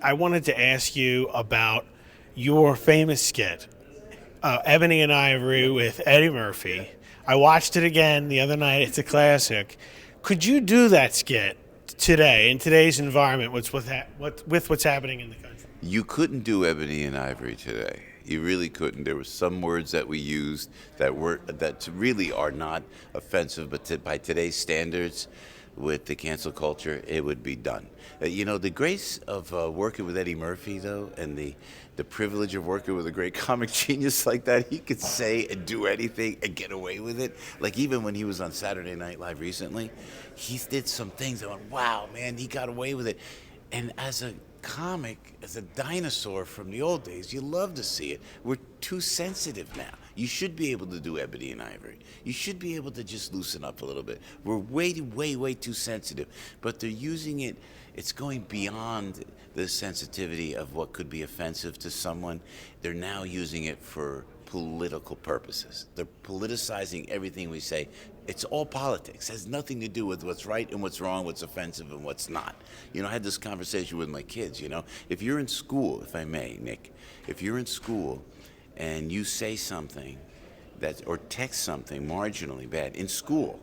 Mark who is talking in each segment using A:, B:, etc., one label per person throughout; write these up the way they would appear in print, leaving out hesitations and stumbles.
A: I wanted to ask you about your famous skit, Ebony and Ivory with Eddie Murphy. I watched it again the other night. It's a classic. Could you do that skit today in today's environment with what's happening in the country?
B: You couldn't do Ebony and Ivory today. You really couldn't. There were some words that we used that really are not offensive, but by today's standards, with the cancel culture, it would be done. The grace of working with Eddie Murphy, though, and the privilege of working with a great comic genius like that, he could say and do anything and get away with it. Like even when he was on Saturday Night Live recently, he did some things that went, wow, man, he got away with it. And as a comic, as a dinosaur from the old days, you love to see it. We're too sensitive now. You should be able to do Ebony and Ivory. You should be able to just loosen up a little bit. We're way too sensitive. But they're using it, it's going beyond the sensitivity of what could be offensive to someone. They're now using it for political purposes. They're politicizing everything we say. It's all politics. It has nothing to do with what's right and what's wrong, what's offensive and what's not. I had this conversation with my kids, If you're in school, if I may, Nick, if you're in school and you say something or text something marginally bad in school,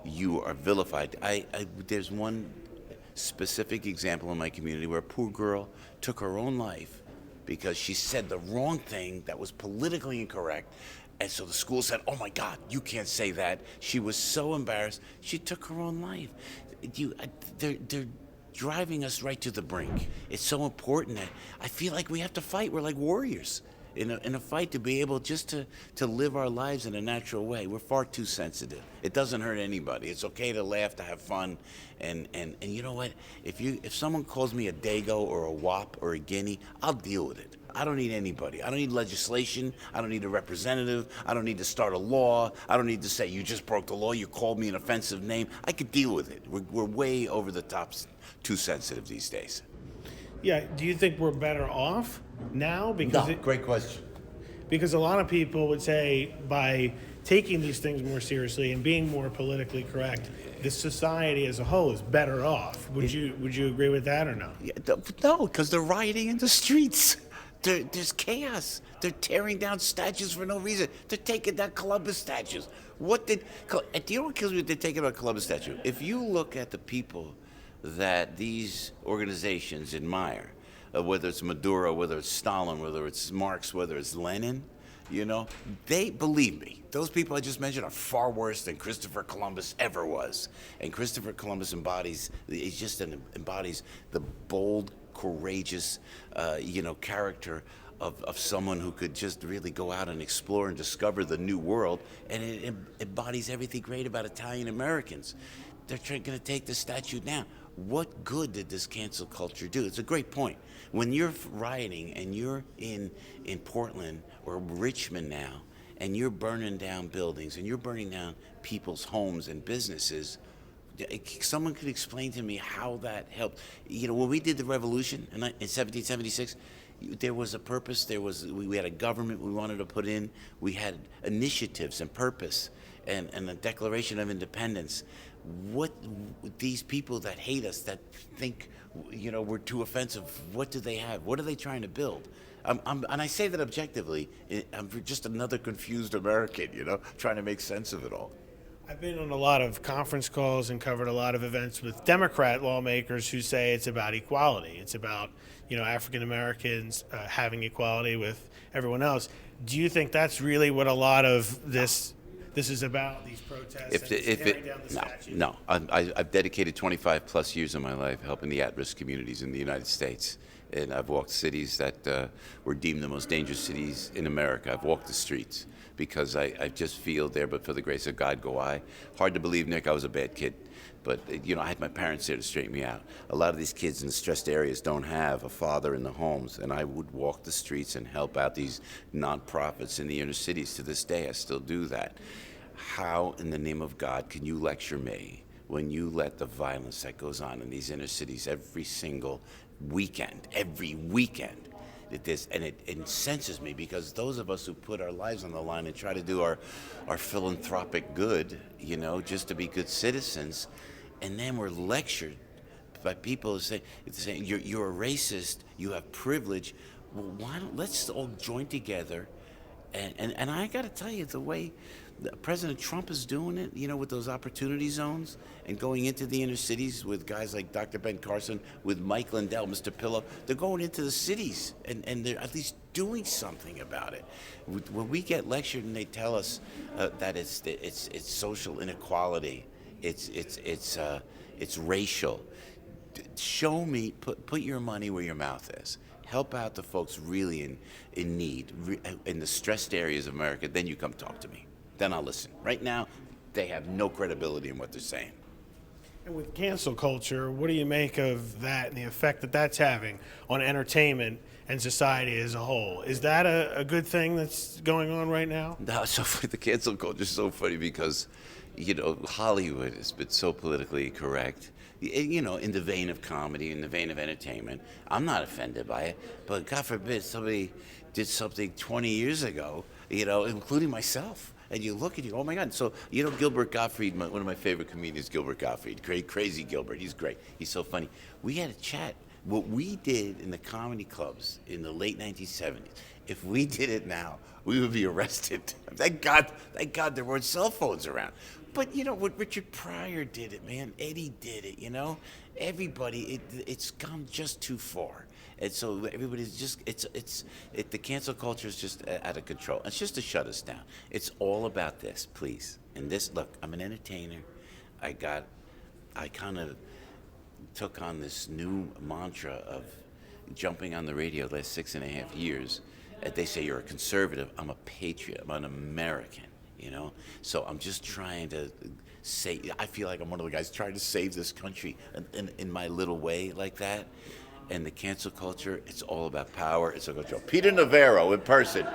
B: you are vilified. There's one specific example in my community where a poor girl took her own life because she said the wrong thing that was politically incorrect. And so the school said, oh my God, you can't say that. She was so embarrassed, she took her own life. They're driving us right to the brink. It's so important that I feel like we have to fight. We're like warriors in a fight to be able just to live our lives in a natural way. We're far too sensitive. It doesn't hurt anybody. It's okay to laugh, to have fun. And you know what? If someone calls me a dago or a wop or a guinea, I'll deal with it. I don't need anybody. I don't need legislation. I don't need a representative. I don't need to start a law. I don't need to say, you just broke the law. You called me an offensive name. I could deal with it. We're way over the top, too sensitive these days.
A: Yeah. Do you think we're better off now?
B: Great question.
A: Because a lot of people would say by taking these things more seriously and being more politically correct, the society as a whole is better off. Would you agree with that or no?
B: Yeah, no, because they're rioting in the streets. There's chaos. They're tearing down statues for no reason. They're taking down Columbus statues. Do you know what kills me? They're taking down a Columbus statue. If you look at the people that these organizations admire, whether it's Maduro, whether it's Stalin, whether it's Marx, whether it's Lenin, they, believe me, those people I just mentioned are far worse than Christopher Columbus ever was. And Christopher Columbus embodies the bold, courageous, character of someone who could just really go out and explore and discover the new world. And it embodies everything great about Italian Americans. They're going to take the statue down. What good did this cancel culture do? It's a great point. When you're rioting and you're in Portland or Richmond now, and you're burning down buildings and you're burning down people's homes and businesses, someone could explain to me how that helped. When we did the revolution in 1776, there was a purpose. We had a government we wanted to put in. We had initiatives and purpose and a Declaration of Independence. What these people that hate us, that think we're too offensive, what do they have? What are they trying to build? And I say that objectively. I'm just another confused American, trying to make sense of it all.
A: I've been on a lot of conference calls and covered a lot of events with Democrat lawmakers who say it's about equality. It's about African Americans having equality with everyone else. Do you think that's really what a lot of this is about? These protests tearing down the statues?
B: No. I've dedicated 25 plus years of my life helping the at-risk communities in the United States. And I've walked cities that were deemed the most dangerous cities in America. I've walked the streets because I just feel there, but for the grace of God go I. Hard to believe, Nick, I was a bad kid. But, I had my parents there to straighten me out. A lot of these kids in the stressed areas don't have a father in the homes, and I would walk the streets and help out these nonprofits in the inner cities. To this day, I still do that. How, in the name of God, can you lecture me when you let the violence that goes on in these inner cities every single weekend, and it incenses me, because those of us who put our lives on the line and try to do our philanthropic good, just to be good citizens, and then we're lectured by people saying you're a racist, you have privilege. Well, why don't let's all join together, and I got to tell you, the way President Trump is doing it, with those opportunity zones and going into the inner cities with guys like Dr. Ben Carson, with Mike Lindell, Mr. Pillow, they're going into the cities and they're at least doing something about it. When we get lectured and they tell us that it's social inequality, it's racial. Show me, put your money where your mouth is. Help out the folks really in need, in the stressed areas of America. Then you come talk to me. Then I'll listen. Right now, they have no credibility in what they're saying.
A: And with cancel culture, what do you make of that and the effect that that's having on entertainment and society as a whole? Is that a good thing that's going on right now?
B: No, so the cancel culture is so funny because, Hollywood has been so politically correct. In the vein of comedy, in the vein of entertainment. I'm not offended by it, but God forbid somebody did something 20 years ago, including myself. And you look and you go, oh my God. So, Gilbert Gottfried, one of my favorite comedians, Gilbert Gottfried, great, crazy Gilbert. He's great. He's so funny. We had a chat. What we did in the comedy clubs in the late 1970s, if we did it now, we would be arrested. Thank God there weren't cell phones around. But what Richard Pryor did it, man. Eddie did it, Everybody, it's gone just too far. And so everybody's just, the cancel culture is just out of control. It's just to shut us down. It's all about this, please. And this, look, I'm an entertainer. I kind of took on this new mantra of jumping on the radio the last 6.5 years. They say you're a conservative. I'm a patriot. I'm an American. So I'm just trying to I feel like I'm one of the guys trying to save this country in my little way like that. And the cancel culture, it's all about power. It's all about Peter Navarro in person.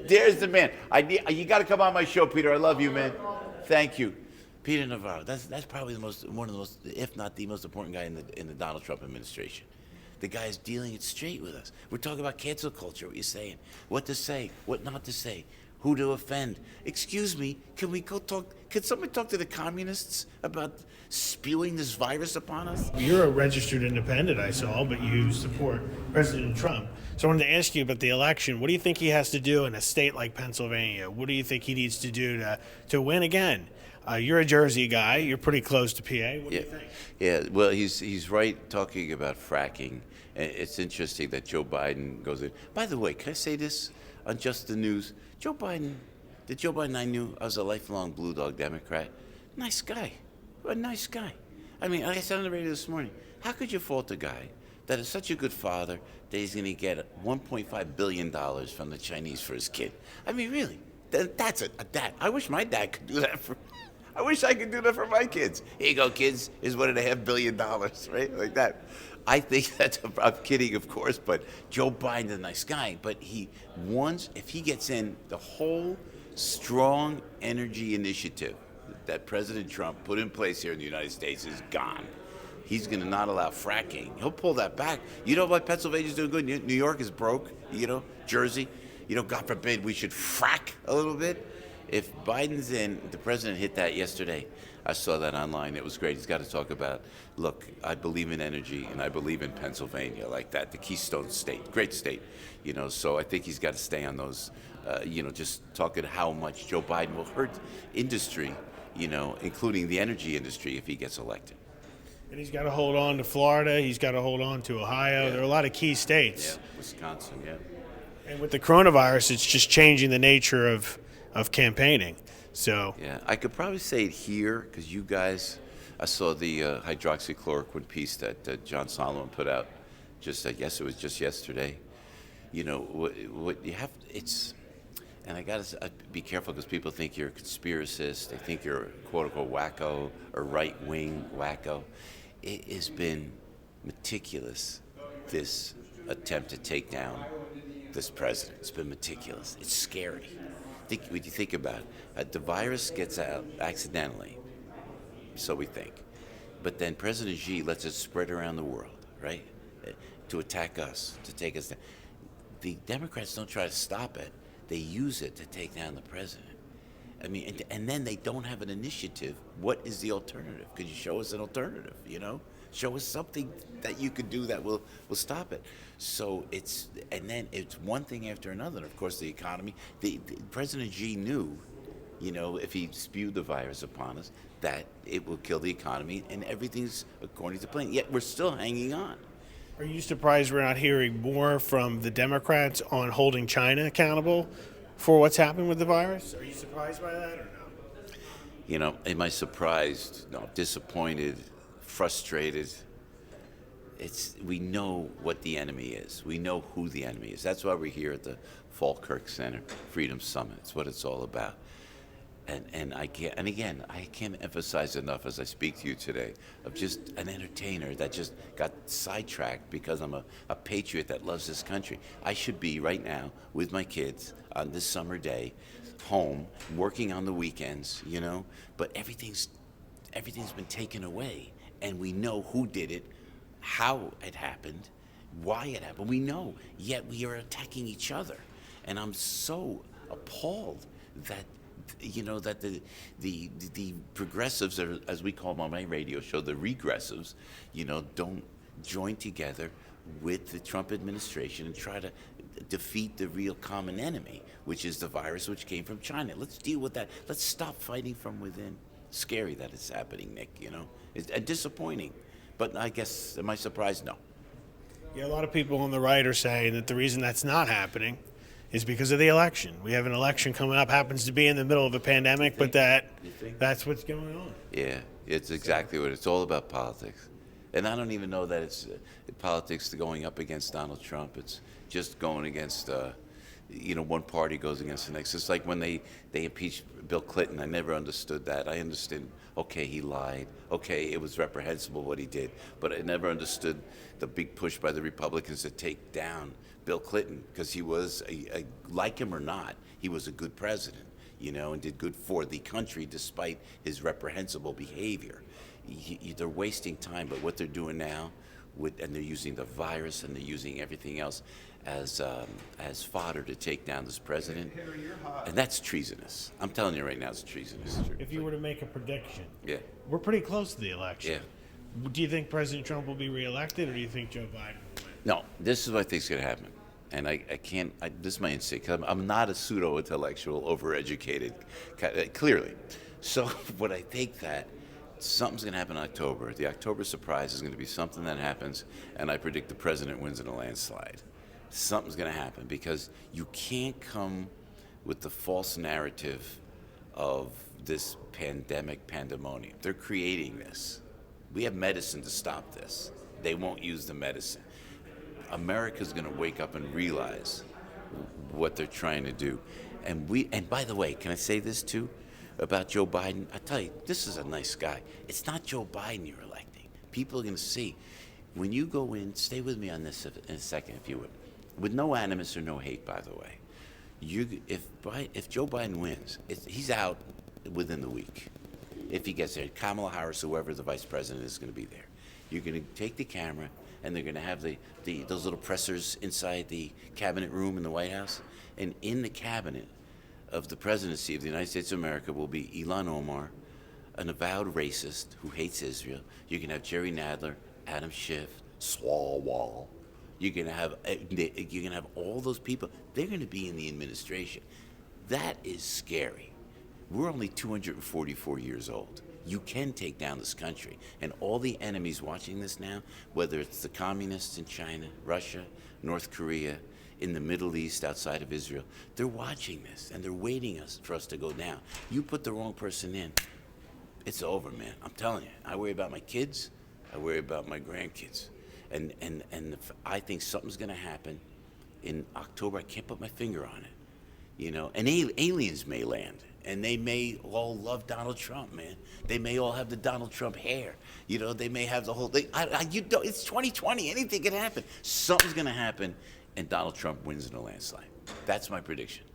B: There's the man. You got to come on my show, Peter. I love you, man. Thank you. Peter Navarro. That's probably one of the most, if not the most important guy in the Donald Trump administration. The guy is dealing it straight with us. We're talking about cancel culture, what you're saying. What to say, what not to say, who to offend. Excuse me, can somebody talk to the communists about spewing this virus upon us?
A: You're a registered independent, I saw, but you support President Trump. So I wanted to ask you about the election. What do you think he has to do in a state like Pennsylvania? What do you think he needs to do to win again? You're a Jersey guy. You're pretty close to PA. What do you think?
B: Yeah, well, he's right talking about fracking. It's interesting that Joe Biden goes in. By the way, can I say this on Just the News? Joe Biden I knew, I was a lifelong Blue Dog Democrat. Nice guy. A nice guy. I mean, like I said on the radio this morning, how could you fault a guy that is such a good father that he's going to get $1.5 billion from the Chinese for his kid? I mean, really, that's a dad. I wish my dad could do that I wish I could do that for my kids. Here you go, kids. Here's $1.5 billion, right? Like that. I think I'm kidding, of course, but Joe Biden's a nice guy. But if he gets in, the whole strong energy initiative that President Trump put in place here in the United States is gone. He's going to not allow fracking. He'll pull that back. You know what? Pennsylvania's doing good. New York is broke. Jersey. God forbid we should frack a little bit. If Biden's in, the president hit that yesterday. I saw that online. It was great. He's got to talk about, look, I believe in energy, and I believe in Pennsylvania like that, the Keystone State, great state. So I think he's got to stay on those, just talking how much Joe Biden will hurt industry, including the energy industry if he gets elected.
A: And he's got to hold on to Florida. He's got to hold on to Ohio. Yeah. There are a lot of key states.
B: Yeah, Wisconsin, yeah.
A: And with the coronavirus, it's just changing the nature of campaigning. So
B: yeah, I could probably say it here because you guys, I saw the hydroxychloroquine piece that John Solomon put out. I guess it was just yesterday. What you have, and I gotta be careful because people think you're a conspiracist. They think you're a quote unquote wacko or right wing wacko. It has been meticulous. This attempt to take down this president. It's been meticulous. It's scary. When you think about it, the virus gets out accidentally, so we think. But then President Xi lets it spread around the world, right? To attack us, to take us down. The Democrats don't try to stop it. They use it to take down the president. I mean, and then they don't have an initiative. What is the alternative? Could you show us an alternative? Show us something that you could do that will stop it. So and then it's one thing after another. And of course, the economy. President Xi knew, if he spewed the virus upon us, that it will kill the economy, and everything's according to plan. Yet we're still hanging on.
A: Are you surprised we're not hearing more from the Democrats on holding China accountable for what's happened with the virus? Are you surprised by that or no?
B: Am I surprised? No, disappointed, frustrated. We know what the enemy is. We know who the enemy is. That's why we're here at the Falkirk Center Freedom Summit. It's what it's all about. And I can't emphasize enough as I speak to you today of just an entertainer that just got sidetracked because I'm a patriot that loves this country. I should be right now with my kids on this summer day, home, working on the weekends, but everything's been taken away, and we know who did it, how it happened, why it happened. We know, yet we are attacking each other, and I'm so appalled that the progressives, or as we call them on my radio show, the regressives, don't join together with the Trump administration and try to defeat the real common enemy, which is the virus which came from China. Let's deal with that. Let's stop fighting from within. Scary that it's happening, Nick, It's disappointing. But I guess, am I surprised? No.
A: Yeah, a lot of people on the right are saying that the reason that's not happening is because of the election. We have an election coming up, happens to be in the middle of a pandemic, but that's what's going on.
B: Yeah, it's exactly what it's all about, politics. And I don't even know that it's politics going up against Donald Trump. It's just going against, one party goes against the next. It's like when they impeached Bill Clinton. I never understood that. I understood, okay, he lied. Okay, it was reprehensible what he did. But I never understood the big push by the Republicans to take down Bill Clinton, because he was, like him or not, he was a good president, and did good for the country despite his reprehensible behavior. They're wasting time, but what they're doing now, and they're using the virus and they're using everything else as fodder to take down this president, and that's treasonous. I'm telling you right now, it's treasonous.
A: If you were to make a prediction,
B: yeah,
A: we're pretty close to the election.
B: Yeah.
A: Do you think President Trump will be reelected, or do you think Joe Biden will win?
B: No, this is what I think is going to happen. And I can't, this is my instinct. I'm not a pseudo-intellectual, overeducated, clearly. So what I think that something's going to happen in October. The October surprise is going to be something that happens, and I predict the president wins in a landslide. Something's going to happen, because you can't come with the false narrative of this pandemonium. They're creating this. We have medicine to stop this. They won't use the medicine. America's going to wake up and realize what they're trying to do. And by the way, can I say this too about Joe Biden? I tell you, this is a nice guy. It's not Joe Biden you're electing. People are going to see. When you go in, stay with me on this in a second, if you would. With no animus or no hate, by the way. If Joe Biden wins, he's out within the week. If he gets there, Kamala Harris, whoever the vice president is, going to be there. You're going to take the camera, and they're going to have those little pressers inside the cabinet room in the White House. And in the cabinet of the presidency of the United States of America will be Ilhan Omar, an avowed racist who hates Israel. You can have Jerry Nadler, Adam Schiff, Swalwell. You're going to have all those people. They're going to be in the administration. That is scary. We're only 244 years old. You can take down this country. And all the enemies watching this now, whether it's the communists in China, Russia, North Korea, in the Middle East, outside of Israel, they're watching this, and they're waiting for us to go down. You put the wrong person in, it's over, man. I'm telling you. I worry about my kids. I worry about my grandkids. And I think something's going to happen in October. I can't put my finger on it. And aliens may land. And they may all love Donald Trump, man. They may all have the Donald Trump hair. They may have the whole thing. It's 2020. Anything can happen. Something's going to happen, and Donald Trump wins in a landslide. That's my prediction.